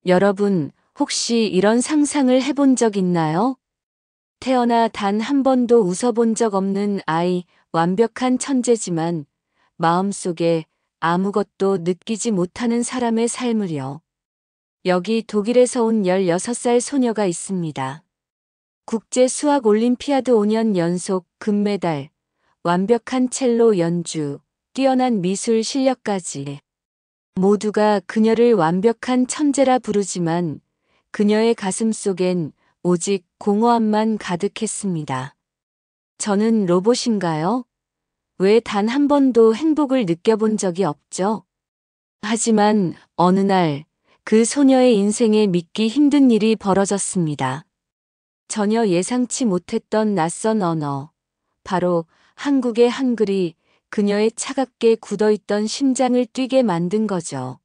여러분, 혹시 이런 상상을 해본 적 있나요? 태어나 단 한 번도 웃어본 적 없는 아이, 완벽한 천재지만 마음속에 아무것도 느끼지 못하는 사람의 삶을요. 여기 독일에서 온 16살 소녀가 있습니다. 국제 수학 올림피아드 5년 연속 금메달, 완벽한 첼로 연주, 뛰어난 미술 실력까지. 모두가 그녀를 완벽한 천재라 부르지만 그녀의 가슴 속엔 오직 공허함만 가득했습니다. 저는 로봇인가요? 왜 단 한 번도 행복을 느껴본 적이 없죠? 하지만 어느 날 그 소녀의 인생에 믿기 힘든 일이 벌어졌습니다. 전혀 예상치 못했던 낯선 언어, 바로 한국의 한글이 그녀의 차갑게 굳어있던 심장을 뛰게 만든 거죠.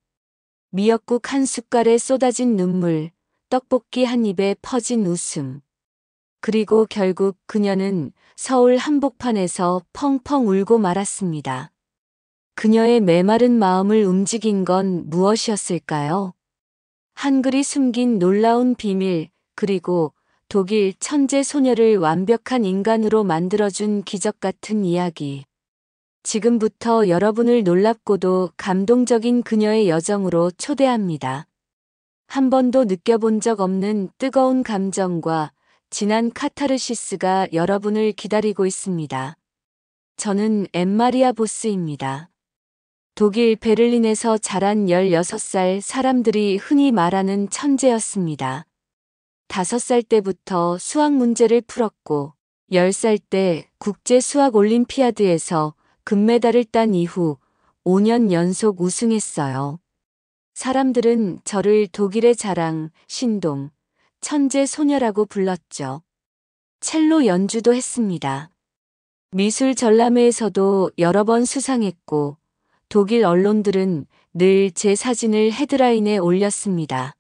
미역국 한 숟갈에 쏟아진 눈물, 떡볶이 한 입에 퍼진 웃음. 그리고 결국 그녀는 서울 한복판에서 펑펑 울고 말았습니다. 그녀의 메마른 마음을 움직인 건 무엇이었을까요? 한글이 숨긴 놀라운 비밀, 그리고 독일 천재 소녀를 완벽한 인간으로 만들어준 기적 같은 이야기. 지금부터 여러분을 놀랍고도 감동적인 그녀의 여정으로 초대합니다. 한 번도 느껴본 적 없는 뜨거운 감정과 진한 카타르시스가 여러분을 기다리고 있습니다. 저는 엠마리아 보스입니다. 독일 베를린에서 자란 16살 사람들이 흔히 말하는 천재였습니다. 5살 때부터 수학 문제를 풀었고 10살 때 국제 수학 올림피아드에서 금메달을 딴 이후 5년 연속 우승했어요. 사람들은 저를 독일의 자랑, 신동, 천재 소녀라고 불렀죠. 첼로 연주도 했습니다. 미술 전람회에서도 여러 번 수상했고 독일 언론들은 늘 제 사진을 헤드라인에 올렸습니다.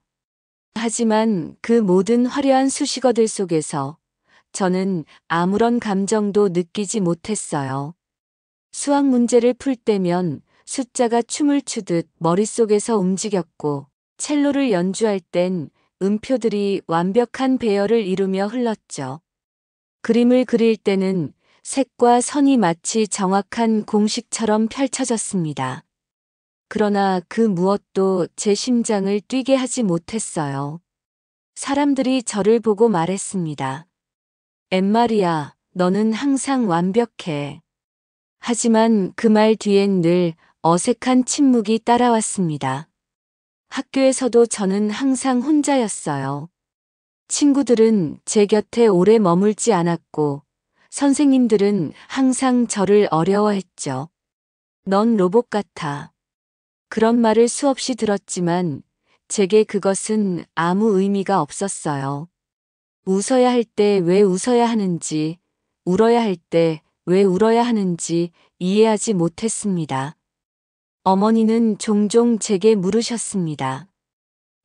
하지만 그 모든 화려한 수식어들 속에서 저는 아무런 감정도 느끼지 못했어요. 수학 문제를 풀 때면 숫자가 춤을 추듯 머릿속에서 움직였고 첼로를 연주할 땐 음표들이 완벽한 배열을 이루며 흘렀죠. 그림을 그릴 때는 색과 선이 마치 정확한 공식처럼 펼쳐졌습니다. 그러나 그 무엇도 제 심장을 뛰게 하지 못했어요. 사람들이 저를 보고 말했습니다. 엠마리아, 너는 항상 완벽해. 하지만 그 말 뒤엔 늘 어색한 침묵이 따라왔습니다. 학교에서도 저는 항상 혼자였어요. 친구들은 제 곁에 오래 머물지 않았고 선생님들은 항상 저를 어려워했죠. 넌 로봇 같아. 그런 말을 수없이 들었지만 제게 그것은 아무 의미가 없었어요. 웃어야 할 때 왜 웃어야 하는지, 울어야 할 때 왜 울어야 하는지 이해하지 못했습니다. 어머니는 종종 제게 물으셨습니다.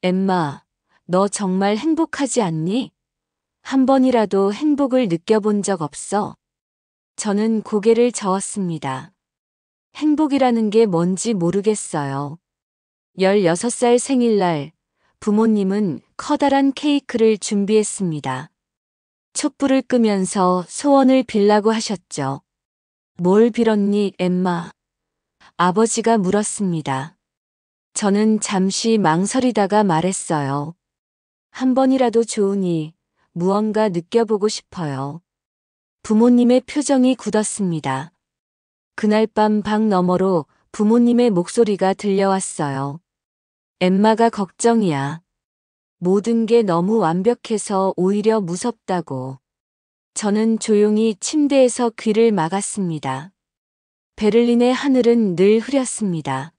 엠마, 너 정말 행복하지 않니? 한 번이라도 행복을 느껴본 적 없어? 저는 고개를 저었습니다. 행복이라는 게 뭔지 모르겠어요. 16살 생일날 부모님은 커다란 케이크를 준비했습니다. 촛불을 끄면서 소원을 빌라고 하셨죠. 뭘 빌었니, 엠마? 아버지가 물었습니다. 저는 잠시 망설이다가 말했어요. 한 번이라도 좋으니 무언가 느껴보고 싶어요. 부모님의 표정이 굳었습니다. 그날 밤 방 너머로 부모님의 목소리가 들려왔어요. 엠마가 걱정이야. 모든 게 너무 완벽해서 오히려 무섭다고. 저는 조용히 침대에서 귀를 막았습니다. 베를린의 하늘은 늘 흐렸습니다.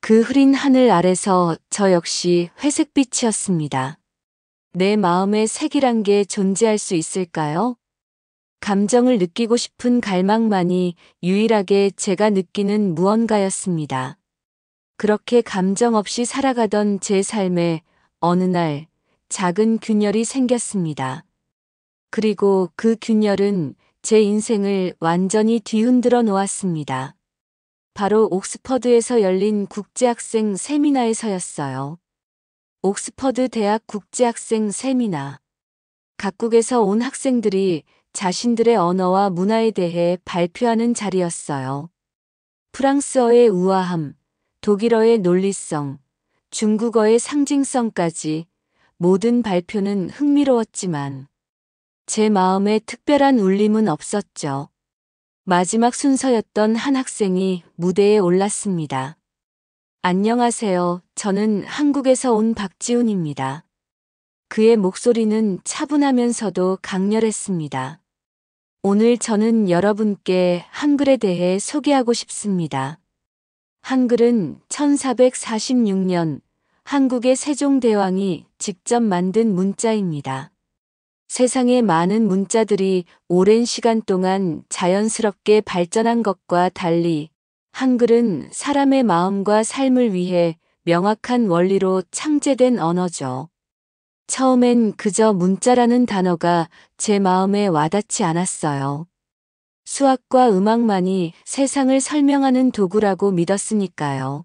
그 흐린 하늘 아래서 저 역시 회색빛이었습니다. 내 마음에 색이란 게 존재할 수 있을까요? 감정을 느끼고 싶은 갈망만이 유일하게 제가 느끼는 무언가였습니다. 그렇게 감정 없이 살아가던 제 삶에 어느 날 작은 균열이 생겼습니다. 그리고 그 균열은 제 인생을 완전히 뒤흔들어 놓았습니다. 바로 옥스퍼드에서 열린 국제학생 세미나에서였어요. 옥스퍼드 대학 국제학생 세미나. 각국에서 온 학생들이 자신들의 언어와 문화에 대해 발표하는 자리였어요. 프랑스어의 우아함, 독일어의 논리성, 중국어의 상징성까지 모든 발표는 흥미로웠지만 제 마음에 특별한 울림은 없었죠. 마지막 순서였던 한 학생이 무대에 올랐습니다. 안녕하세요. 저는 한국에서 온 박지훈입니다. 그의 목소리는 차분하면서도 강렬했습니다. 오늘 저는 여러분께 한글에 대해 소개하고 싶습니다. 한글은 1446년 한국의 세종대왕이 직접 만든 문자입니다. 세상의 많은 문자들이 오랜 시간 동안 자연스럽게 발전한 것과 달리 한글은 사람의 마음과 삶을 위해 명확한 원리로 창제된 언어죠. 처음엔 그저 문자라는 단어가 제 마음에 와닿지 않았어요. 수학과 음악만이 세상을 설명하는 도구라고 믿었으니까요.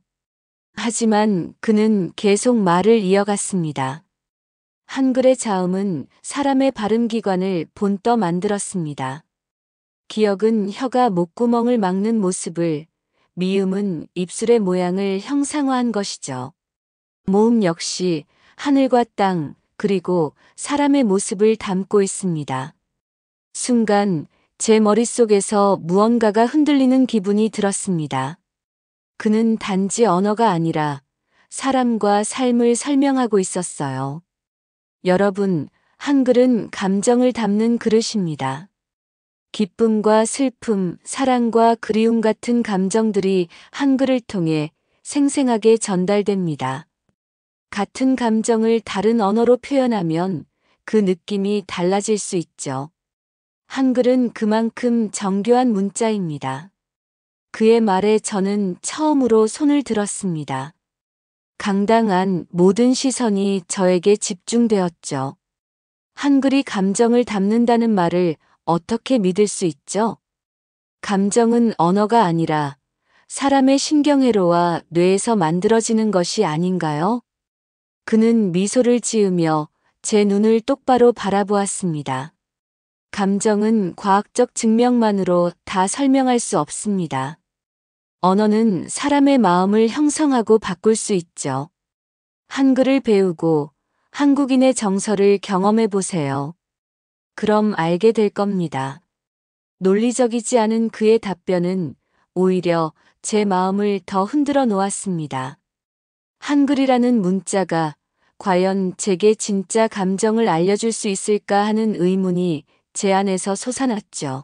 하지만 그는 계속 말을 이어갔습니다. 한글의 자음은 사람의 발음기관을 본떠 만들었습니다. 기억은 혀가 목구멍을 막는 모습을, 미음은 입술의 모양을 형상화한 것이죠. 모음 역시 하늘과 땅, 그리고 사람의 모습을 담고 있습니다. 순간 제 머릿속에서 무언가가 흔들리는 기분이 들었습니다. 그는 단지 언어가 아니라 사람과 삶을 설명하고 있었어요. 여러분, 한글은 감정을 담는 그릇입니다. 기쁨과 슬픔, 사랑과 그리움 같은 감정들이 한글을 통해 생생하게 전달됩니다. 같은 감정을 다른 언어로 표현하면 그 느낌이 달라질 수 있죠. 한글은 그만큼 정교한 문자입니다. 그의 말에 저는 처음으로 손을 들었습니다. 강당한 모든 시선이 저에게 집중되었죠. 한글이 감정을 담는다는 말을 어떻게 믿을 수 있죠? 감정은 언어가 아니라 사람의 신경회로와 뇌에서 만들어지는 것이 아닌가요? 그는 미소를 지으며 제 눈을 똑바로 바라보았습니다. 감정은 과학적 증명만으로 다 설명할 수 없습니다. 언어는 사람의 마음을 형성하고 바꿀 수 있죠. 한글을 배우고 한국인의 정서를 경험해 보세요. 그럼 알게 될 겁니다. 논리적이지 않은 그의 답변은 오히려 제 마음을 더 흔들어 놓았습니다. 한글이라는 문자가 과연 제게 진짜 감정을 알려줄 수 있을까 하는 의문이 제 안에서 솟아났죠.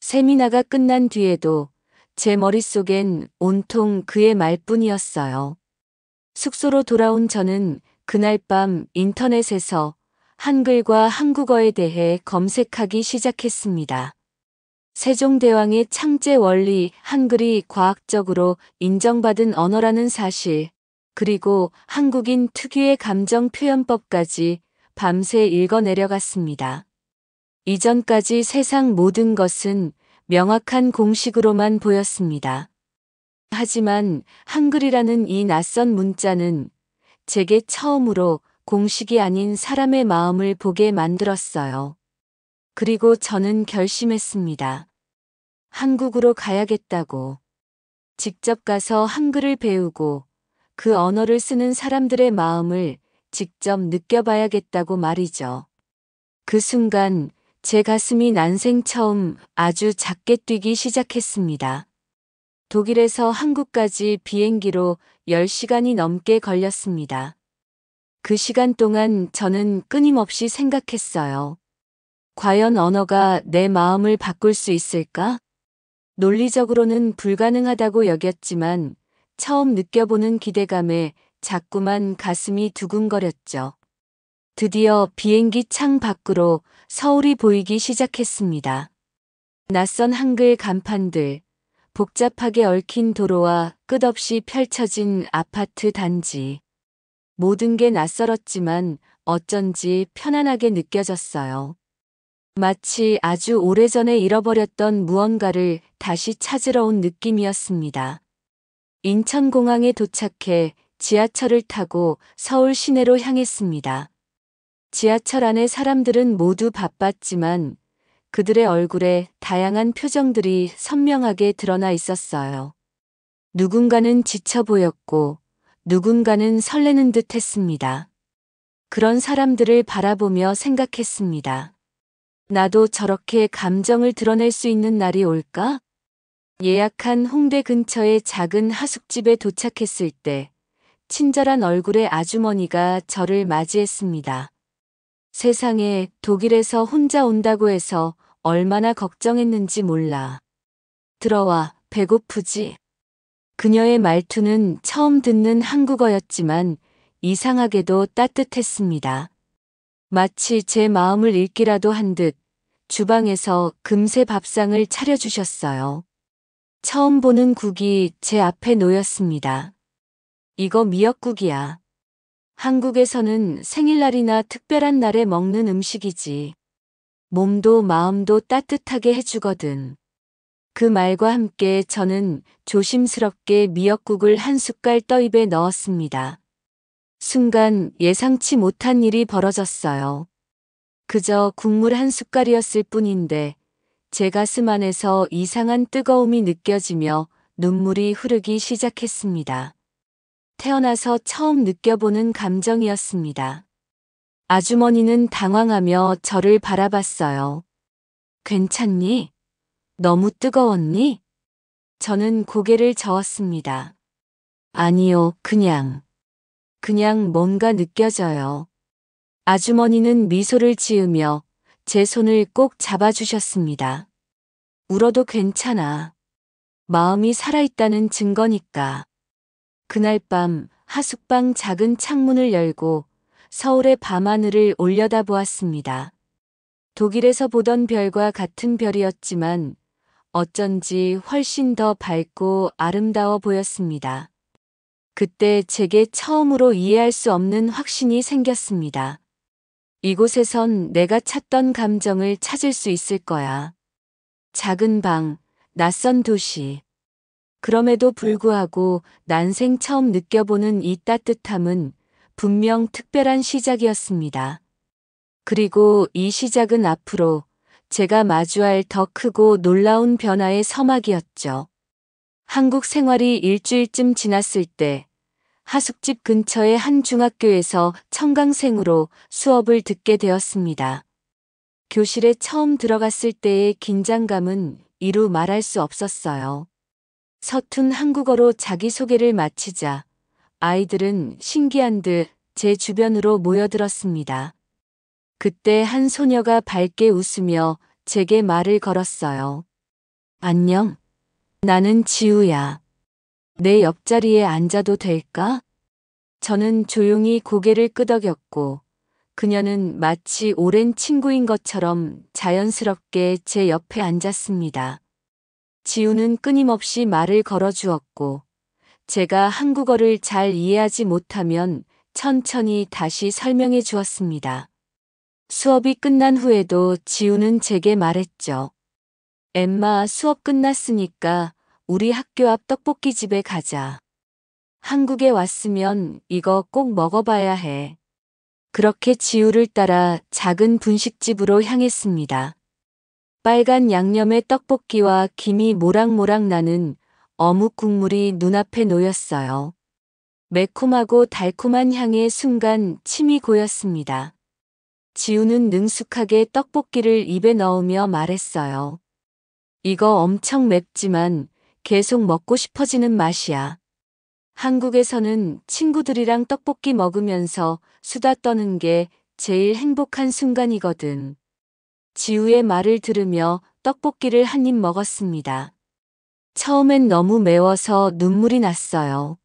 세미나가 끝난 뒤에도 제 머릿속엔 온통 그의 말뿐이었어요. 숙소로 돌아온 저는 그날 밤 인터넷에서 한글과 한국어에 대해 검색하기 시작했습니다. 세종대왕의 창제 원리, 한글이 과학적으로 인정받은 언어라는 사실, 그리고 한국인 특유의 감정 표현법까지 밤새 읽어내려갔습니다. 이전까지 세상 모든 것은 명확한 공식으로만 보였습니다. 하지만 한글이라는 이 낯선 문자는 제게 처음으로 공식이 아닌 사람의 마음을 보게 만들었어요. 그리고 저는 결심했습니다. 한국으로 가야겠다고. 직접 가서 한글을 배우고 그 언어를 쓰는 사람들의 마음을 직접 느껴봐야겠다고 말이죠. 그 순간 제 가슴이 난생 처음 아주 작게 뛰기 시작했습니다. 독일에서 한국까지 비행기로 10시간이 넘게 걸렸습니다. 그 시간 동안 저는 끊임없이 생각했어요. 과연 언어가 내 마음을 바꿀 수 있을까? 논리적으로는 불가능하다고 여겼지만 처음 느껴보는 기대감에 자꾸만 가슴이 두근거렸죠. 드디어 비행기 창 밖으로 서울이 보이기 시작했습니다. 낯선 한글 간판들, 복잡하게 얽힌 도로와 끝없이 펼쳐진 아파트 단지. 모든 게 낯설었지만 어쩐지 편안하게 느껴졌어요. 마치 아주 오래전에 잃어버렸던 무언가를 다시 찾으러 온 느낌이었습니다. 인천공항에 도착해 지하철을 타고 서울 시내로 향했습니다. 지하철 안의 사람들은 모두 바빴지만 그들의 얼굴에 다양한 표정들이 선명하게 드러나 있었어요. 누군가는 지쳐 보였고 누군가는 설레는 듯 했습니다. 그런 사람들을 바라보며 생각했습니다. 나도 저렇게 감정을 드러낼 수 있는 날이 올까? 예약한 홍대 근처의 작은 하숙집에 도착했을 때 친절한 얼굴의 아주머니가 저를 맞이했습니다. 세상에, 독일에서 혼자 온다고 해서 얼마나 걱정했는지 몰라. 들어와, 배고프지? 그녀의 말투는 처음 듣는 한국어였지만 이상하게도 따뜻했습니다. 마치 제 마음을 읽기라도 한 듯 주방에서 금세 밥상을 차려주셨어요. 처음 보는 국이 제 앞에 놓였습니다. 이거 미역국이야. 한국에서는 생일날이나 특별한 날에 먹는 음식이지. 몸도 마음도 따뜻하게 해주거든. 그 말과 함께 저는 조심스럽게 미역국을 한 숟갈 떠입에 넣었습니다. 순간 예상치 못한 일이 벌어졌어요. 그저 국물 한 숟갈이었을 뿐인데 제 가슴 안에서 이상한 뜨거움이 느껴지며 눈물이 흐르기 시작했습니다. 태어나서 처음 느껴보는 감정이었습니다. 아주머니는 당황하며 저를 바라봤어요. 괜찮니? 너무 뜨거웠니? 저는 고개를 저었습니다. 아니요, 그냥 뭔가 느껴져요. 아주머니는 미소를 지으며 제 손을 꼭 잡아주셨습니다. 울어도 괜찮아. 마음이 살아있다는 증거니까. 그날 밤 하숙방 작은 창문을 열고 서울의 밤하늘을 올려다보았습니다. 독일에서 보던 별과 같은 별이었지만 어쩐지 훨씬 더 밝고 아름다워 보였습니다. 그때 제게 처음으로 이해할 수 없는 확신이 생겼습니다. 이곳에선 내가 찾던 감정을 찾을 수 있을 거야. 작은 방, 낯선 도시. 그럼에도 불구하고 난생 처음 느껴보는 이 따뜻함은 분명 특별한 시작이었습니다. 그리고 이 시작은 앞으로 제가 마주할 더 크고 놀라운 변화의 서막이었죠. 한국 생활이 일주일쯤 지났을 때 하숙집 근처의 한 중학교에서 청강생으로 수업을 듣게 되었습니다. 교실에 처음 들어갔을 때의 긴장감은 이루 말할 수 없었어요. 서툰 한국어로 자기소개를 마치자 아이들은 신기한 듯 제 주변으로 모여들었습니다. 그때 한 소녀가 밝게 웃으며 제게 말을 걸었어요. 안녕. 나는 지우야. 내 옆자리에 앉아도 될까? 저는 조용히 고개를 끄덕였고 그녀는 마치 오랜 친구인 것처럼 자연스럽게 제 옆에 앉았습니다. 지우는 끊임없이 말을 걸어주었고 제가 한국어를 잘 이해하지 못하면 천천히 다시 설명해 주었습니다. 수업이 끝난 후에도 지우는 제게 말했죠. 엠마, 수업 끝났으니까 우리 학교 앞 떡볶이집에 가자. 한국에 왔으면 이거 꼭 먹어봐야 해. 그렇게 지우를 따라 작은 분식집으로 향했습니다. 빨간 양념의 떡볶이와 김이 모락모락 나는 어묵 국물이 눈앞에 놓였어요. 매콤하고 달콤한 향에 순간 침이 고였습니다. 지우는 능숙하게 떡볶이를 입에 넣으며 말했어요. 이거 엄청 맵지만 계속 먹고 싶어지는 맛이야. 한국에서는 친구들이랑 떡볶이 먹으면서 수다 떠는 게 제일 행복한 순간이거든. 지우의 말을 들으며 떡볶이를 한 입 먹었습니다. 처음엔 너무 매워서 눈물이 났어요.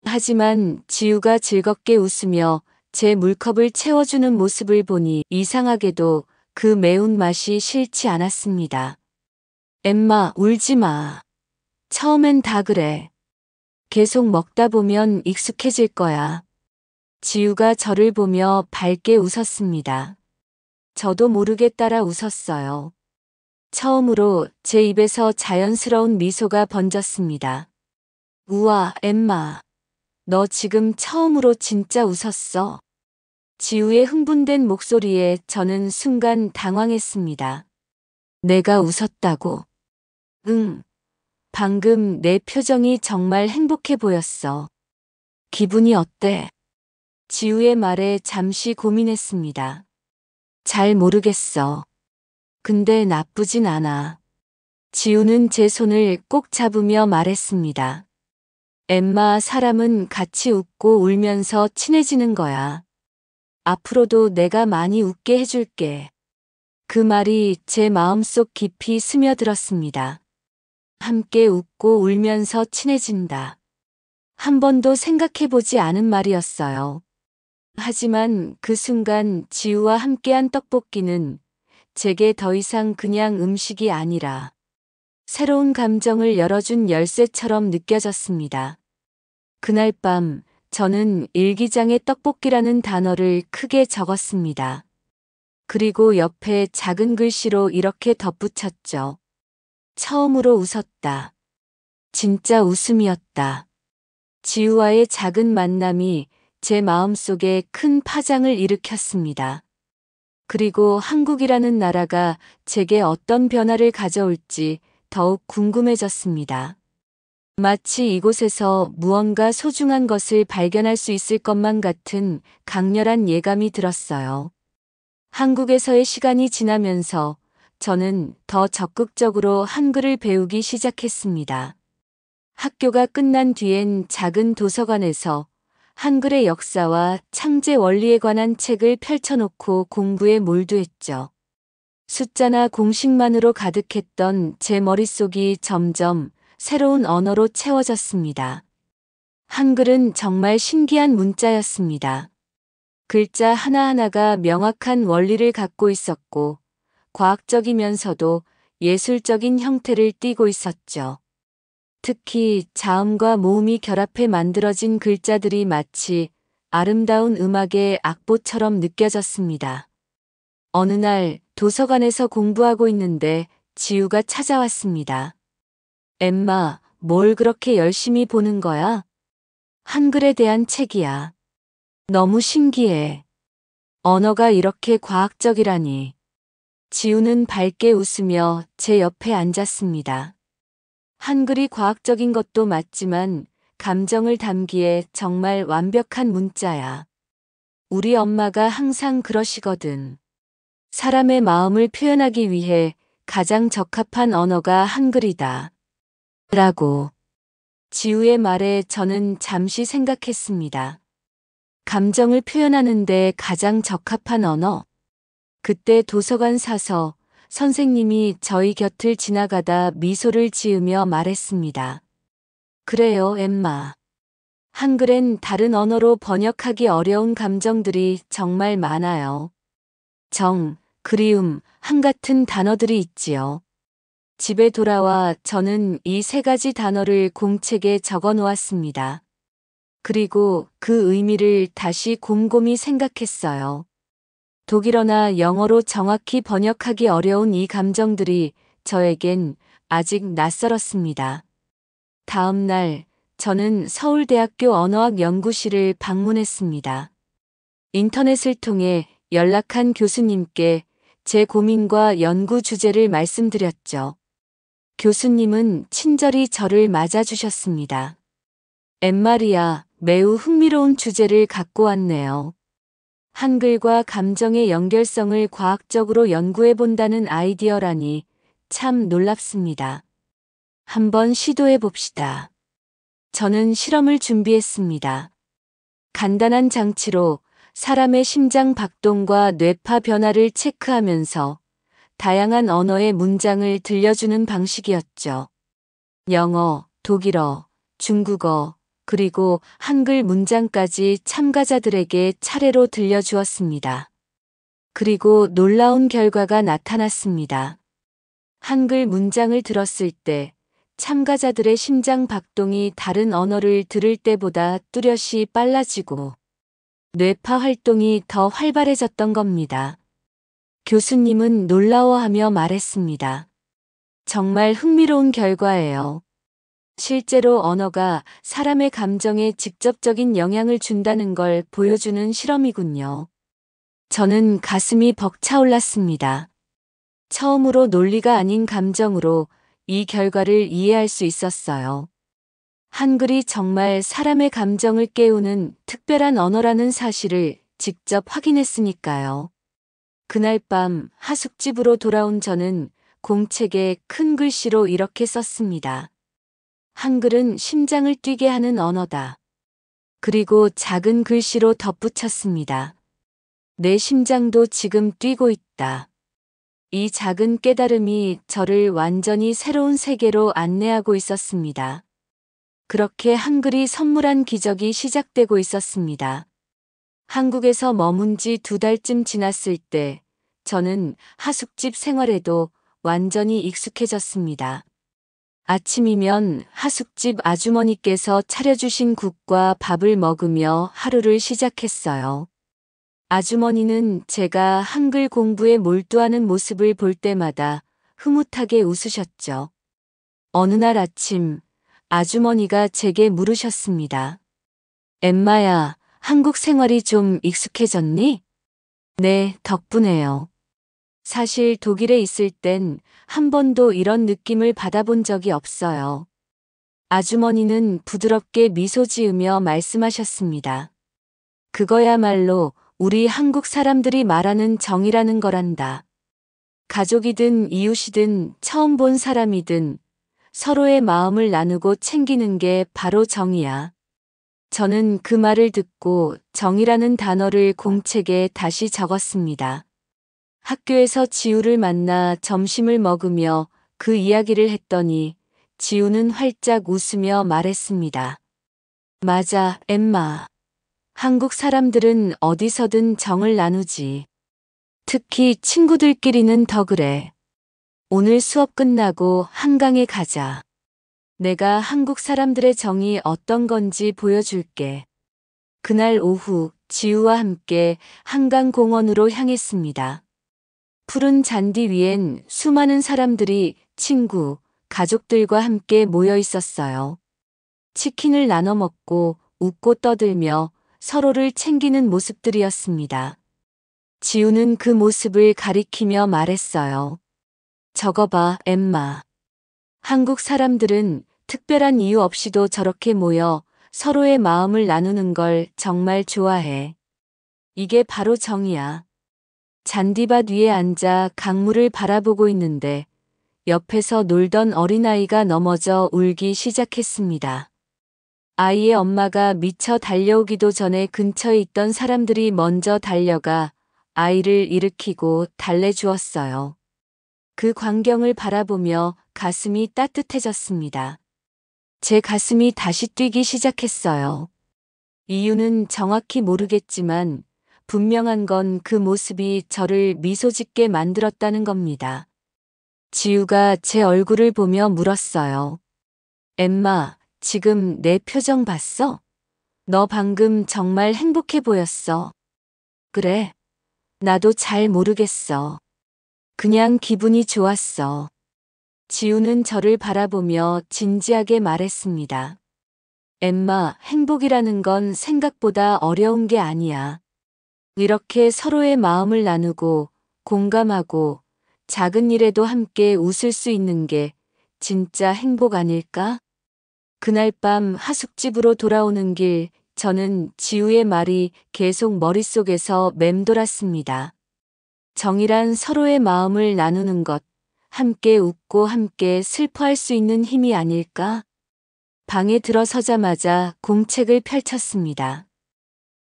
하지만 지우가 즐겁게 웃으며 제 물컵을 채워주는 모습을 보니 이상하게도 그 매운맛이 싫지 않았습니다. 엠마, 울지 마. 처음엔 다 그래. 계속 먹다 보면 익숙해질 거야. 지우가 저를 보며 밝게 웃었습니다. 저도 모르게 따라 웃었어요. 처음으로 제 입에서 자연스러운 미소가 번졌습니다. 우와, 엠마. 너 지금 처음으로 진짜 웃었어. 지우의 흥분된 목소리에 저는 순간 당황했습니다. 내가 웃었다고? 응. 방금 내 표정이 정말 행복해 보였어. 기분이 어때? 지우의 말에 잠시 고민했습니다. 잘 모르겠어. 근데 나쁘진 않아. 지우는 제 손을 꼭 잡으며 말했습니다. 엠마, 사람은 같이 웃고 울면서 친해지는 거야. 앞으로도 내가 많이 웃게 해줄게. 그 말이 제 마음속 깊이 스며들었습니다. 함께 웃고 울면서 친해진다. 한 번도 생각해보지 않은 말이었어요. 하지만 그 순간 지우와 함께한 떡볶이는 제게 더 이상 그냥 음식이 아니라 새로운 감정을 열어준 열쇠처럼 느껴졌습니다. 그날 밤 저는 일기장에 떡볶이라는 단어를 크게 적었습니다. 그리고 옆에 작은 글씨로 이렇게 덧붙였죠. 처음으로 웃었다. 진짜 웃음이었다. 지우와의 작은 만남이 제 마음속에 큰 파장을 일으켰습니다. 그리고 한국이라는 나라가 제게 어떤 변화를 가져올지 더욱 궁금해졌습니다. 마치 이곳에서 무언가 소중한 것을 발견할 수 있을 것만 같은 강렬한 예감이 들었어요. 한국에서의 시간이 지나면서 저는 더 적극적으로 한글을 배우기 시작했습니다. 학교가 끝난 뒤엔 작은 도서관에서 한글의 역사와 창제 원리에 관한 책을 펼쳐놓고 공부에 몰두했죠. 숫자나 공식만으로 가득했던 제 머릿속이 점점 새로운 언어로 채워졌습니다. 한글은 정말 신기한 문자였습니다. 글자 하나하나가 명확한 원리를 갖고 있었고, 과학적이면서도 예술적인 형태를 띠고 있었죠. 특히 자음과 모음이 결합해 만들어진 글자들이 마치 아름다운 음악의 악보처럼 느껴졌습니다. 어느 날 도서관에서 공부하고 있는데 지우가 찾아왔습니다. 엠마, 뭘 그렇게 열심히 보는 거야? 한글에 대한 책이야. 너무 신기해. 언어가 이렇게 과학적이라니. 지우는 밝게 웃으며 제 옆에 앉았습니다. 한글이 과학적인 것도 맞지만 감정을 담기에 정말 완벽한 문자야. 우리 엄마가 항상 그러시거든. 사람의 마음을 표현하기 위해 가장 적합한 언어가 한글이다. 라고. 지우의 말에 저는 잠시 생각했습니다. 감정을 표현하는데 가장 적합한 언어? 그때 도서관 사서 선생님이 저희 곁을 지나가다 미소를 지으며 말했습니다. 그래요, 엠마. 한글엔 다른 언어로 번역하기 어려운 감정들이 정말 많아요. 정, 그리움, 한 같은 단어들이 있지요. 집에 돌아와 저는 이 세 가지 단어를 공책에 적어 놓았습니다. 그리고 그 의미를 다시 곰곰이 생각했어요. 독일어나 영어로 정확히 번역하기 어려운 이 감정들이 저에겐 아직 낯설었습니다. 다음 날 저는 서울대학교 언어학 연구실을 방문했습니다. 인터넷을 통해 연락한 교수님께 제 고민과 연구 주제를 말씀드렸죠. 교수님은 친절히 저를 맞아주셨습니다. 엠마리아, 매우 흥미로운 주제를 갖고 왔네요. 한글과 감정의 연결성을 과학적으로 연구해 본다는 아이디어라니 참 놀랍습니다. 한번 시도해 봅시다. 저는 실험을 준비했습니다. 간단한 장치로 사람의 심장 박동과 뇌파 변화를 체크하면서 다양한 언어의 문장을 들려주는 방식이었죠. 영어, 독일어, 중국어, 그리고 한글 문장까지 참가자들에게 차례로 들려주었습니다. 그리고 놀라운 결과가 나타났습니다. 한글 문장을 들었을 때 참가자들의 심장 박동이 다른 언어를 들을 때보다 뚜렷이 빨라지고 뇌파 활동이 더 활발해졌던 겁니다. 교수님은 놀라워하며 말했습니다. 정말 흥미로운 결과예요. 실제로 언어가 사람의 감정에 직접적인 영향을 준다는 걸 보여주는 실험이군요. 저는 가슴이 벅차올랐습니다. 처음으로 논리가 아닌 감정으로 이 결과를 이해할 수 있었어요. 한글이 정말 사람의 감정을 깨우는 특별한 언어라는 사실을 직접 확인했으니까요. 그날 밤 하숙집으로 돌아온 저는 공책에 큰 글씨로 이렇게 썼습니다. 한글은 심장을 뛰게 하는 언어다. 그리고 작은 글씨로 덧붙였습니다. 내 심장도 지금 뛰고 있다. 이 작은 깨달음이 저를 완전히 새로운 세계로 안내하고 있었습니다. 그렇게 한글이 선물한 기적이 시작되고 있었습니다. 한국에서 머문 지 2달쯤 지났을 때 저는 하숙집 생활에도 완전히 익숙해졌습니다. 아침이면 하숙집 아주머니께서 차려주신 국과 밥을 먹으며 하루를 시작했어요. 아주머니는 제가 한글 공부에 몰두하는 모습을 볼 때마다 흐뭇하게 웃으셨죠. 어느 날 아침 아주머니가 제게 물으셨습니다. 엠마야, 한국 생활이 좀 익숙해졌니? 네, 덕분에요. 사실 독일에 있을 땐 한 번도 이런 느낌을 받아본 적이 없어요. 아주머니는 부드럽게 미소 지으며 말씀하셨습니다. 그거야말로 우리 한국 사람들이 말하는 정이라는 거란다. 가족이든 이웃이든 처음 본 사람이든 서로의 마음을 나누고 챙기는 게 바로 정이야. 저는 그 말을 듣고 정이라는 단어를 공책에 다시 적었습니다. 학교에서 지우를 만나 점심을 먹으며 그 이야기를 했더니 지우는 활짝 웃으며 말했습니다. 맞아, 엠마. 한국 사람들은 어디서든 정을 나누지. 특히 친구들끼리는 더 그래. 오늘 수업 끝나고 한강에 가자. 내가 한국 사람들의 정이 어떤 건지 보여줄게. 그날 오후 지우와 함께 한강공원으로 향했습니다. 푸른 잔디 위엔 수많은 사람들이 친구, 가족들과 함께 모여 있었어요. 치킨을 나눠 먹고 웃고 떠들며 서로를 챙기는 모습들이었습니다. 지우는 그 모습을 가리키며 말했어요. 저거 봐, 엠마. 한국 사람들은 특별한 이유 없이도 저렇게 모여 서로의 마음을 나누는 걸 정말 좋아해. 이게 바로 정이야. 잔디밭 위에 앉아 강물을 바라보고 있는데 옆에서 놀던 어린아이가 넘어져 울기 시작했습니다. 아이의 엄마가 미처 달려오기도 전에 근처에 있던 사람들이 먼저 달려가 아이를 일으키고 달래주었어요. 그 광경을 바라보며 가슴이 따뜻해졌습니다. 제 가슴이 다시 뛰기 시작했어요. 이유는 정확히 모르겠지만 분명한 건 그 모습이 저를 미소 짓게 만들었다는 겁니다. 지우가 제 얼굴을 보며 물었어요. 엠마, 지금 내 표정 봤어? 너 방금 정말 행복해 보였어. 그래. 나도 잘 모르겠어. 그냥 기분이 좋았어. 지우는 저를 바라보며 진지하게 말했습니다. 엠마, 행복이라는 건 생각보다 어려운 게 아니야. 이렇게 서로의 마음을 나누고 공감하고 작은 일에도 함께 웃을 수 있는 게 진짜 행복 아닐까? 그날 밤 하숙집으로 돌아오는 길, 저는 지우의 말이 계속 머릿속에서 맴돌았습니다. 정이란 서로의 마음을 나누는 것, 함께 웃고 함께 슬퍼할 수 있는 힘이 아닐까? 방에 들어서자마자 공책을 펼쳤습니다.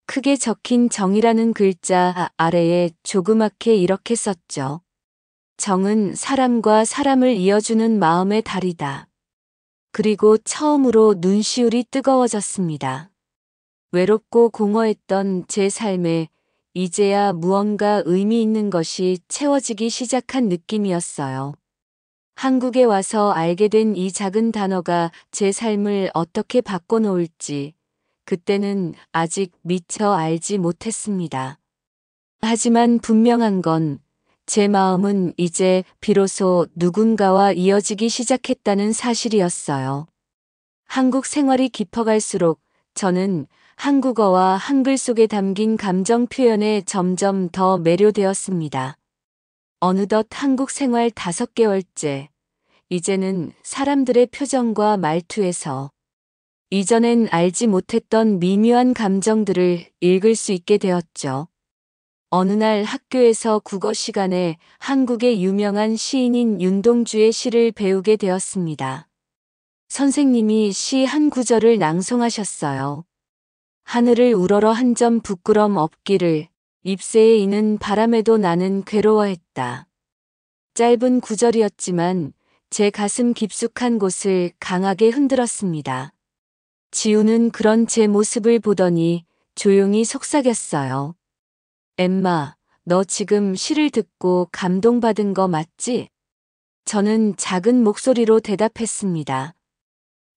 크게 적힌 정이라는 글자 아래에 조그맣게 이렇게 썼죠. 정은 사람과 사람을 이어주는 마음의 다리다. 그리고 처음으로 눈시울이 뜨거워졌습니다. 외롭고 공허했던 제 삶에 이제야 무언가 의미 있는 것이 채워지기 시작한 느낌이었어요. 한국에 와서 알게 된 이 작은 단어가 제 삶을 어떻게 바꿔놓을지 그때는 아직 미처 알지 못했습니다. 하지만 분명한 건 제 마음은 이제 비로소 누군가와 이어지기 시작했다는 사실이었어요. 한국 생활이 깊어갈수록 저는 한국어와 한글 속에 담긴 감정 표현에 점점 더 매료되었습니다. 어느덧 한국 생활 5개월째, 이제는 사람들의 표정과 말투에서 이전엔 알지 못했던 미묘한 감정들을 읽을 수 있게 되었죠. 어느 날 학교에서 국어 시간에 한국의 유명한 시인인 윤동주의 시를 배우게 되었습니다. 선생님이 시 한 구절을 낭송하셨어요. 하늘을 우러러 한 점 부끄럼 없기를 잎새에 이는 바람에도 나는 괴로워했다. 짧은 구절이었지만 제 가슴 깊숙한 곳을 강하게 흔들었습니다. 지우는 그런 제 모습을 보더니 조용히 속삭였어요. 엠마, 너 지금 시를 듣고 감동받은 거 맞지? 저는 작은 목소리로 대답했습니다.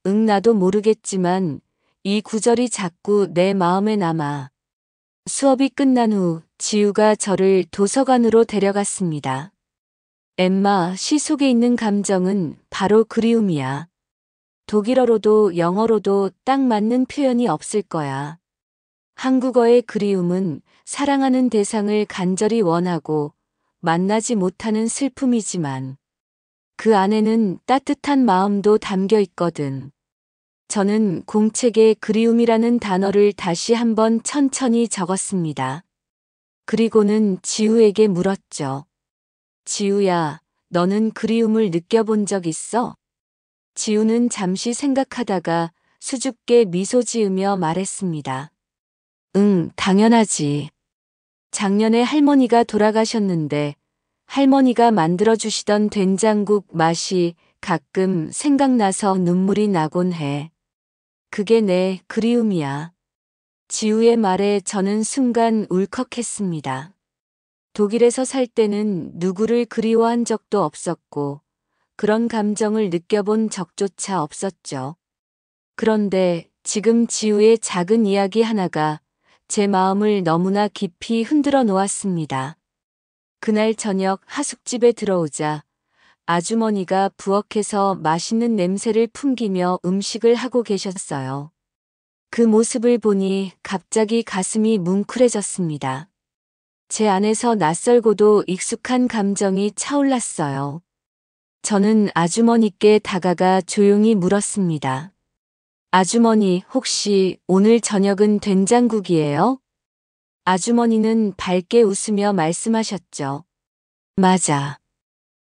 응, 나도 모르겠지만 이 구절이 자꾸 내 마음에 남아. 수업이 끝난 후 지우가 저를 도서관으로 데려갔습니다. 엠마, 시 속에 있는 감정은 바로 그리움이야. 독일어로도 영어로도 딱 맞는 표현이 없을 거야. 한국어의 그리움은 사랑하는 대상을 간절히 원하고 만나지 못하는 슬픔이지만 그 안에는 따뜻한 마음도 담겨 있거든. 저는 공책에 그리움이라는 단어를 다시 한번 천천히 적었습니다. 그리고는 지우에게 물었죠. 지우야, 너는 그리움을 느껴본 적 있어? 지우는 잠시 생각하다가 수줍게 미소 지으며 말했습니다. 응, 당연하지. 작년에 할머니가 돌아가셨는데 할머니가 만들어주시던 된장국 맛이 가끔 생각나서 눈물이 나곤 해. 그게 내 그리움이야. 지우의 말에 저는 순간 울컥했습니다. 독일에서 살 때는 누구를 그리워한 적도 없었고 그런 감정을 느껴본 적조차 없었죠. 그런데 지금 지우의 작은 이야기 하나가 제 마음을 너무나 깊이 흔들어 놓았습니다. 그날 저녁 하숙집에 들어오자 아주머니가 부엌에서 맛있는 냄새를 풍기며 음식을 하고 계셨어요. 그 모습을 보니 갑자기 가슴이 뭉클해졌습니다. 제 안에서 낯설고도 익숙한 감정이 차올랐어요. 저는 아주머니께 다가가 조용히 물었습니다. 아주머니, 혹시 오늘 저녁은 된장국이에요? 아주머니는 밝게 웃으며 말씀하셨죠. 맞아.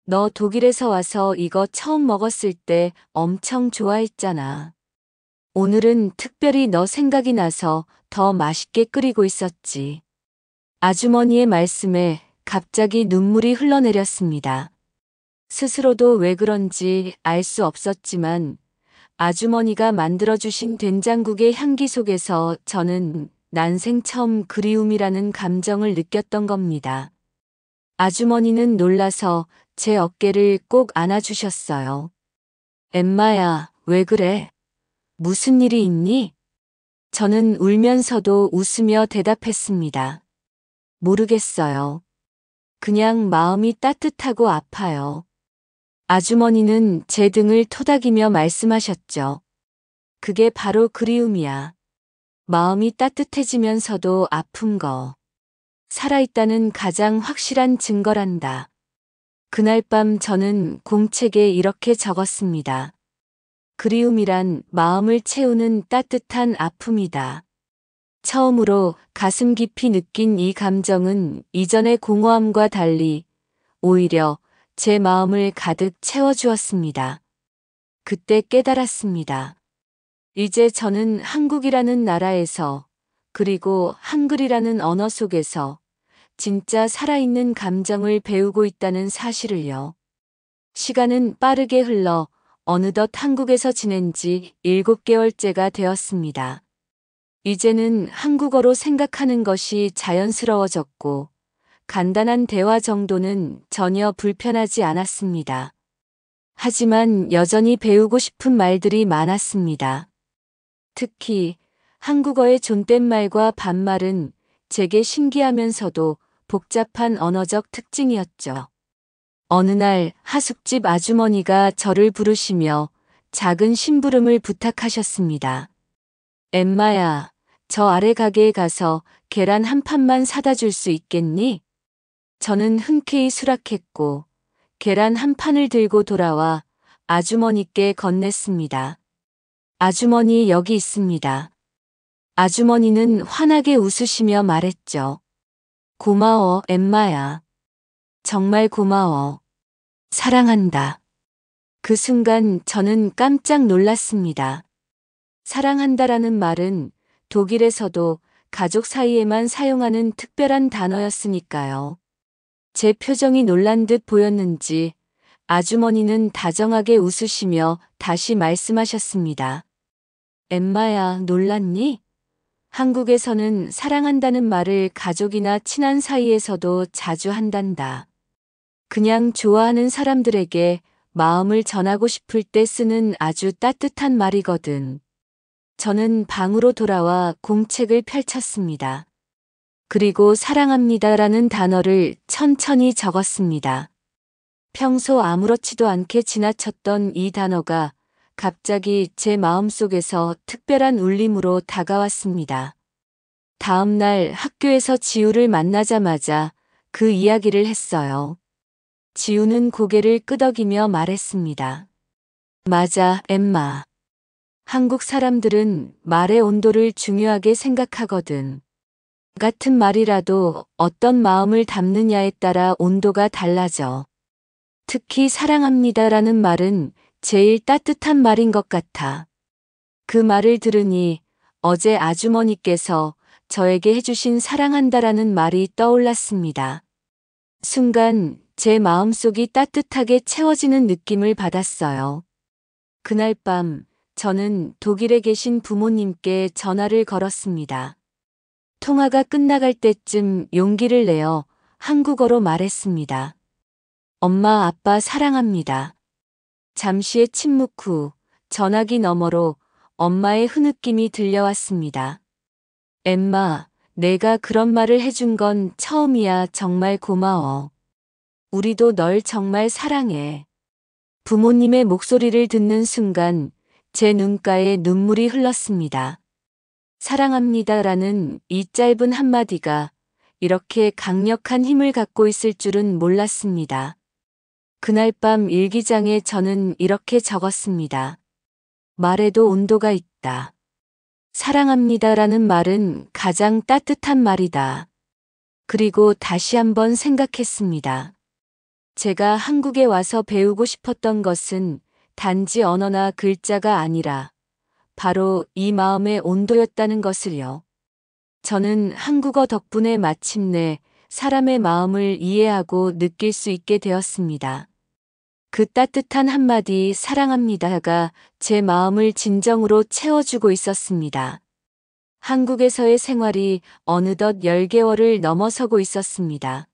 너 독일에서 와서 이거 처음 먹었을 때 엄청 좋아했잖아. 오늘은 특별히 너 생각이 나서 더 맛있게 끓이고 있었지. 아주머니의 말씀에 갑자기 눈물이 흘러내렸습니다. 스스로도 왜 그런지 알 수 없었지만 아주머니가 만들어주신 된장국의 향기 속에서 저는 난생 처음 그리움이라는 감정을 느꼈던 겁니다. 아주머니는 놀라서 제 어깨를 꼭 안아주셨어요. 엠마야, 왜 그래? 무슨 일이 있니? 저는 울면서도 웃으며 대답했습니다. 모르겠어요. 그냥 마음이 따뜻하고 아파요. 아주머니는 제 등을 토닥이며 말씀하셨죠. 그게 바로 그리움이야. 마음이 따뜻해지면서도 아픈 거. 살아있다는 가장 확실한 증거란다. 그날 밤 저는 공책에 이렇게 적었습니다. 그리움이란 마음을 채우는 따뜻한 아픔이다. 처음으로 가슴 깊이 느낀 이 감정은 이전의 공허함과 달리 오히려 제 마음을 가득 채워주었습니다. 그때 깨달았습니다. 이제 저는 한국이라는 나라에서 그리고 한글이라는 언어 속에서 진짜 살아있는 감정을 배우고 있다는 사실을요. 시간은 빠르게 흘러 어느덧 한국에서 지낸 지 7개월째가 되었습니다. 이제는 한국어로 생각하는 것이 자연스러워졌고 간단한 대화 정도는 전혀 불편하지 않았습니다. 하지만 여전히 배우고 싶은 말들이 많았습니다. 특히 한국어의 존댓말과 반말은 제게 신기하면서도 복잡한 언어적 특징이었죠. 어느 날 하숙집 아주머니가 저를 부르시며 작은 심부름을 부탁하셨습니다. 엠마야, 저 아래 가게에 가서 계란 한 판만 사다 줄 수 있겠니? 저는 흔쾌히 수락했고 계란 한 판을 들고 돌아와 아주머니께 건넸습니다. 아주머니 여기 있습니다. 아주머니는 환하게 웃으시며 말했죠. 고마워, 엠마야. 정말 고마워. 사랑한다. 그 순간 저는 깜짝 놀랐습니다. 사랑한다라는 말은 독일에서도 가족 사이에만 사용하는 특별한 단어였으니까요. 제 표정이 놀란 듯 보였는지 아주머니는 다정하게 웃으시며 다시 말씀하셨습니다. 엠마야, 놀랐니? 한국에서는 사랑한다는 말을 가족이나 친한 사이에서도 자주 한단다. 그냥 좋아하는 사람들에게 마음을 전하고 싶을 때 쓰는 아주 따뜻한 말이거든. 저는 방으로 돌아와 공책을 펼쳤습니다. 그리고 사랑합니다라는 단어를 천천히 적었습니다. 평소 아무렇지도 않게 지나쳤던 이 단어가 갑자기 제 마음속에서 특별한 울림으로 다가왔습니다. 다음 날 학교에서 지우를 만나자마자 그 이야기를 했어요. 지우는 고개를 끄덕이며 말했습니다. 맞아, 엠마. 한국 사람들은 말의 온도를 중요하게 생각하거든. 같은 말이라도 어떤 마음을 담느냐에 따라 온도가 달라져. 특히 사랑합니다라는 말은 제일 따뜻한 말인 것 같아. 그 말을 들으니 어제 아주머니께서 저에게 해주신 사랑한다라는 말이 떠올랐습니다. 순간 제 마음속이 따뜻하게 채워지는 느낌을 받았어요. 그날 밤 저는 독일에 계신 부모님께 전화를 걸었습니다. 통화가 끝나갈 때쯤 용기를 내어 한국어로 말했습니다. 엄마, 아빠 사랑합니다. 잠시의 침묵 후 전화기 너머로 엄마의 흐느낌이 들려왔습니다. 엠마, 내가 그런 말을 해준 건 처음이야. 정말 고마워. 우리도 널 정말 사랑해. 부모님의 목소리를 듣는 순간 제 눈가에 눈물이 흘렀습니다. 사랑합니다라는 이 짧은 한마디가 이렇게 강력한 힘을 갖고 있을 줄은 몰랐습니다. 그날 밤 일기장에 저는 이렇게 적었습니다. 말에도 온도가 있다. 사랑합니다라는 말은 가장 따뜻한 말이다. 그리고 다시 한번 생각했습니다. 제가 한국에 와서 배우고 싶었던 것은 단지 언어나 글자가 아니라 바로 이 마음의 온도였다는 것을요. 저는 한국어 덕분에 마침내 사람의 마음을 이해하고 느낄 수 있게 되었습니다. 그 따뜻한 한마디 사랑합니다가 제 마음을 진정으로 채워주고 있었습니다. 한국에서의 생활이 어느덧 10개월을 넘어서고 있었습니다.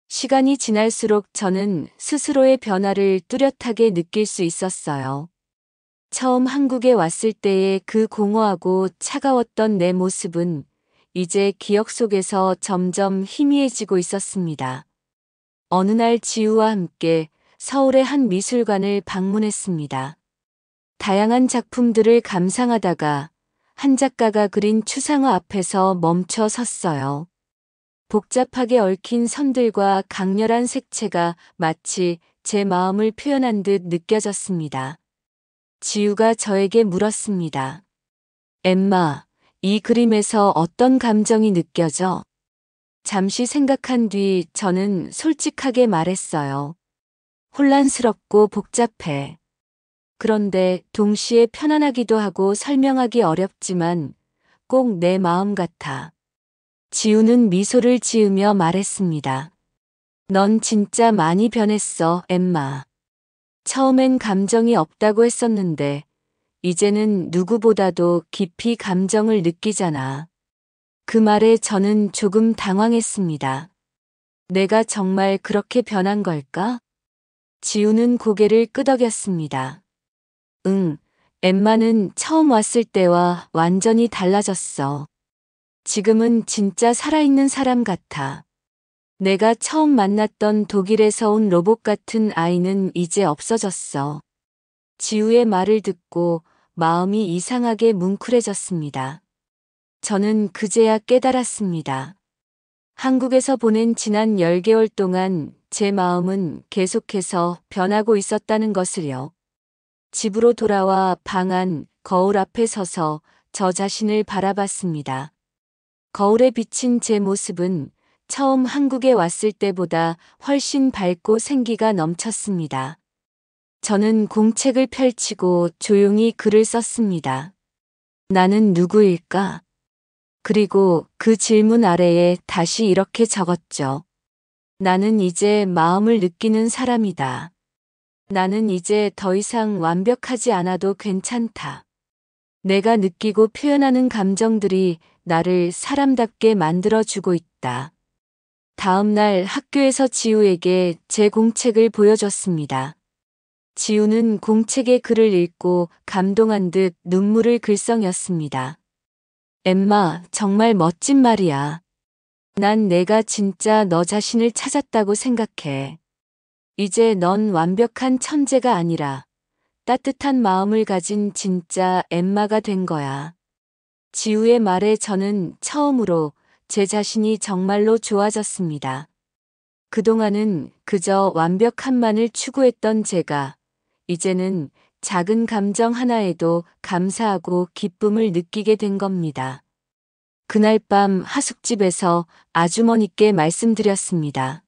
시간이 지날수록 저는 스스로의 변화를 뚜렷하게 느낄 수 있었어요. 처음 한국에 왔을 때의 그 공허하고 차가웠던 내 모습은 이제 기억 속에서 점점 희미해지고 있었습니다. 어느 날 지우와 함께 서울의 한 미술관을 방문했습니다. 다양한 작품들을 감상하다가 한 작가가 그린 추상화 앞에서 멈춰 섰어요. 복잡하게 얽힌 선들과 강렬한 색채가 마치 제 마음을 표현한 듯 느껴졌습니다. 지우가 저에게 물었습니다. 엠마, 이 그림에서 어떤 감정이 느껴져? 잠시 생각한 뒤 저는 솔직하게 말했어요. 혼란스럽고 복잡해. 그런데 동시에 편안하기도 하고 설명하기 어렵지만 꼭 내 마음 같아. 지우는 미소를 지으며 말했습니다. 넌 진짜 많이 변했어, 엠마. 처음엔 감정이 없다고 했었는데 이제는 누구보다도 깊이 감정을 느끼잖아. 그 말에 저는 조금 당황했습니다. 내가 정말 그렇게 변한 걸까? 지우는 고개를 끄덕였습니다. 응, 엠마는 처음 왔을 때와 완전히 달라졌어. 지금은 진짜 살아있는 사람 같아. 내가 처음 만났던 독일에서 온 로봇 같은 아이는 이제 없어졌어. 지우의 말을 듣고 마음이 이상하게 뭉클해졌습니다. 저는 그제야 깨달았습니다. 한국에서 보낸 지난 10개월 동안 제 마음은 계속해서 변하고 있었다는 것을요. 집으로 돌아와 방 안 거울 앞에 서서 저 자신을 바라봤습니다. 거울에 비친 제 모습은 처음 한국에 왔을 때보다 훨씬 밝고 생기가 넘쳤습니다. 저는 공책을 펼치고 조용히 글을 썼습니다. 나는 누구일까? 그리고 그 질문 아래에 다시 이렇게 적었죠. 나는 이제 마음을 느끼는 사람이다. 나는 이제 더 이상 완벽하지 않아도 괜찮다. 내가 느끼고 표현하는 감정들이 나를 사람답게 만들어주고 있다. 다음 날 학교에서 지우에게 제 공책을 보여줬습니다. 지우는 공책의 글을 읽고 감동한 듯 눈물을 글썽였습니다. 엠마, 정말 멋진 말이야. 난 내가 진짜 너 자신을 찾았다고 생각해. 이제 넌 완벽한 천재가 아니라 따뜻한 마음을 가진 진짜 엠마가 된 거야. 지우의 말에 저는 처음으로 제 자신이 정말로 좋아졌습니다. 그동안은 그저 완벽함만을 추구했던 제가 이제는 작은 감정 하나에도 감사하고 기쁨을 느끼게 된 겁니다. 그날 밤 하숙집에서 아주머니께 말씀드렸습니다.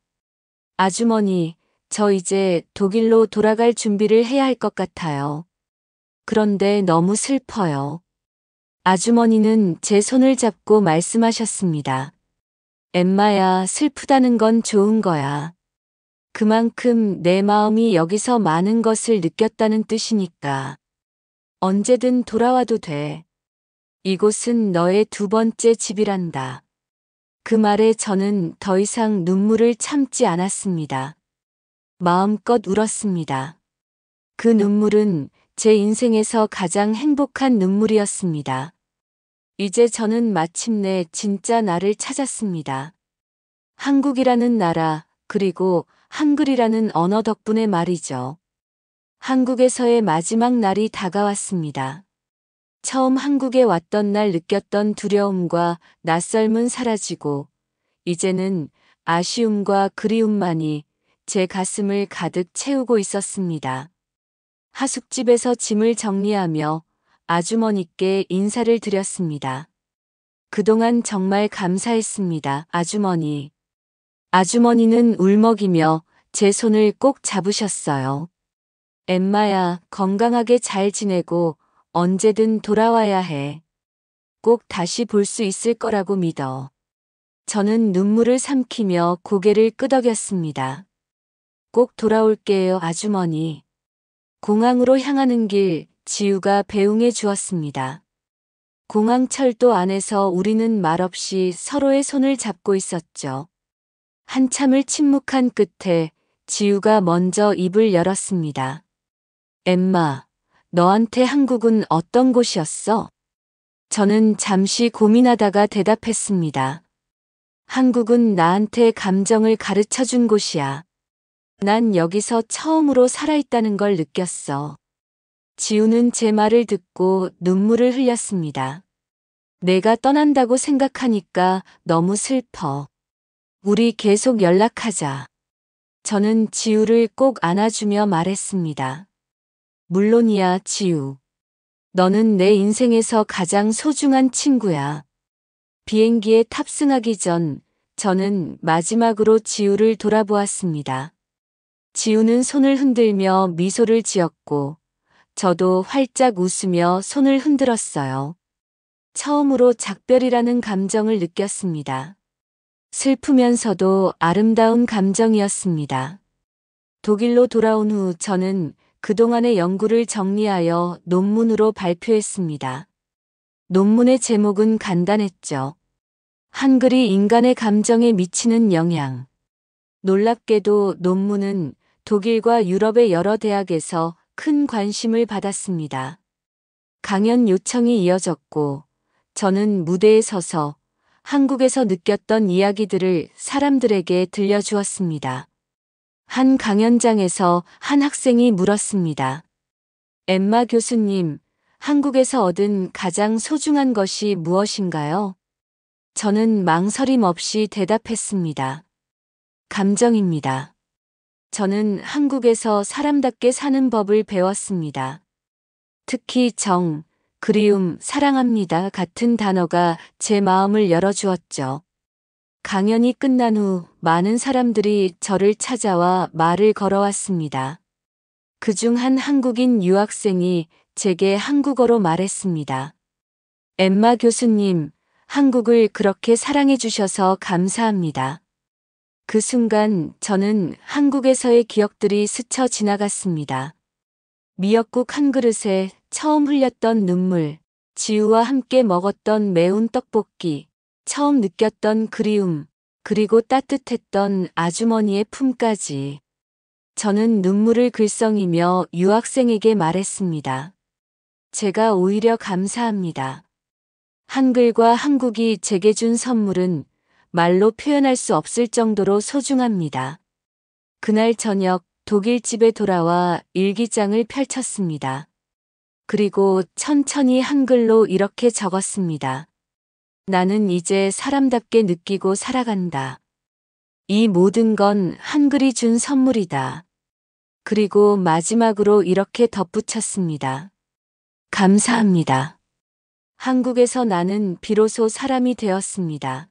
아주머니, 저 이제 독일로 돌아갈 준비를 해야 할 것 같아요. 그런데 너무 슬퍼요. 아주머니는 제 손을 잡고 말씀하셨습니다. 엠마야, 슬프다는 건 좋은 거야. 그만큼 내 마음이 여기서 많은 것을 느꼈다는 뜻이니까. 언제든 돌아와도 돼. 이곳은 너의 두 번째 집이란다. 그 말에 저는 더 이상 눈물을 참지 않았습니다. 마음껏 울었습니다. 그 눈물은 제 인생에서 가장 행복한 눈물이었습니다. 이제 저는 마침내 진짜 나를 찾았습니다. 한국이라는 나라, 그리고 한글이라는 언어 덕분에 말이죠. 한국에서의 마지막 날이 다가왔습니다. 처음 한국에 왔던 날 느꼈던 두려움과 낯설음은 사라지고, 이제는 아쉬움과 그리움만이 제 가슴을 가득 채우고 있었습니다. 하숙집에서 짐을 정리하며 아주머니께 인사를 드렸습니다. 그동안 정말 감사했습니다, 아주머니. 아주머니는 울먹이며 제 손을 꼭 잡으셨어요. 엠마야, 건강하게 잘 지내고 언제든 돌아와야 해. 꼭 다시 볼 수 있을 거라고 믿어. 저는 눈물을 삼키며 고개를 끄덕였습니다. 꼭 돌아올게요, 아주머니. 공항으로 향하는 길, 지우가 배웅해 주었습니다. 공항철도 안에서 우리는 말없이 서로의 손을 잡고 있었죠. 한참을 침묵한 끝에 지우가 먼저 입을 열었습니다. 엠마, 너한테 한국은 어떤 곳이었어? 저는 잠시 고민하다가 대답했습니다. 한국은 나한테 감정을 가르쳐 준 곳이야. 난 여기서 처음으로 살아있다는 걸 느꼈어. 지우는 제 말을 듣고 눈물을 흘렸습니다. 내가 떠난다고 생각하니까 너무 슬퍼. 우리 계속 연락하자. 저는 지우를 꼭 안아주며 말했습니다. 물론이야, 지우. 너는 내 인생에서 가장 소중한 친구야. 비행기에 탑승하기 전 저는 마지막으로 지우를 돌아보았습니다. 지우는 손을 흔들며 미소를 지었고 저도 활짝 웃으며 손을 흔들었어요. 처음으로 작별이라는 감정을 느꼈습니다. 슬프면서도 아름다운 감정이었습니다. 독일로 돌아온 후 저는 그동안의 연구를 정리하여 논문으로 발표했습니다. 논문의 제목은 간단했죠. 한글이 인간의 감정에 미치는 영향. 놀랍게도 논문은 독일과 유럽의 여러 대학에서 큰 관심을 받았습니다. 강연 요청이 이어졌고 저는 무대에 서서 한국에서 느꼈던 이야기들을 사람들에게 들려주었습니다. 한 강연장에서 한 학생이 물었습니다. 엠마 교수님, 한국에서 얻은 가장 소중한 것이 무엇인가요? 저는 망설임 없이 대답했습니다. 감정입니다. 저는 한국에서 사람답게 사는 법을 배웠습니다. 특히 정, 그리움, 사랑합니다 같은 단어가 제 마음을 열어주었죠. 강연이 끝난 후 많은 사람들이 저를 찾아와 말을 걸어왔습니다. 그중 한 한국인 유학생이 제게 한국어로 말했습니다. 엠마 교수님, 한국을 그렇게 사랑해 주셔서 감사합니다. 그 순간 저는 한국에서의 기억들이 스쳐 지나갔습니다. 미역국 한 그릇에 처음 흘렸던 눈물, 지우와 함께 먹었던 매운 떡볶이, 처음 느꼈던 그리움, 그리고 따뜻했던 아주머니의 품까지. 저는 눈물을 글썽이며 유학생에게 말했습니다. 제가 오히려 감사합니다. 한글과 한국이 제게 준 선물은 말로 표현할 수 없을 정도로 소중합니다. 그날 저녁 독일 집에 돌아와 일기장을 펼쳤습니다. 그리고 천천히 한글로 이렇게 적었습니다. 나는 이제 사람답게 느끼고 살아간다. 이 모든 건 한글이 준 선물이다. 그리고 마지막으로 이렇게 덧붙였습니다. 감사합니다. 한국에서 나는 비로소 사람이 되었습니다.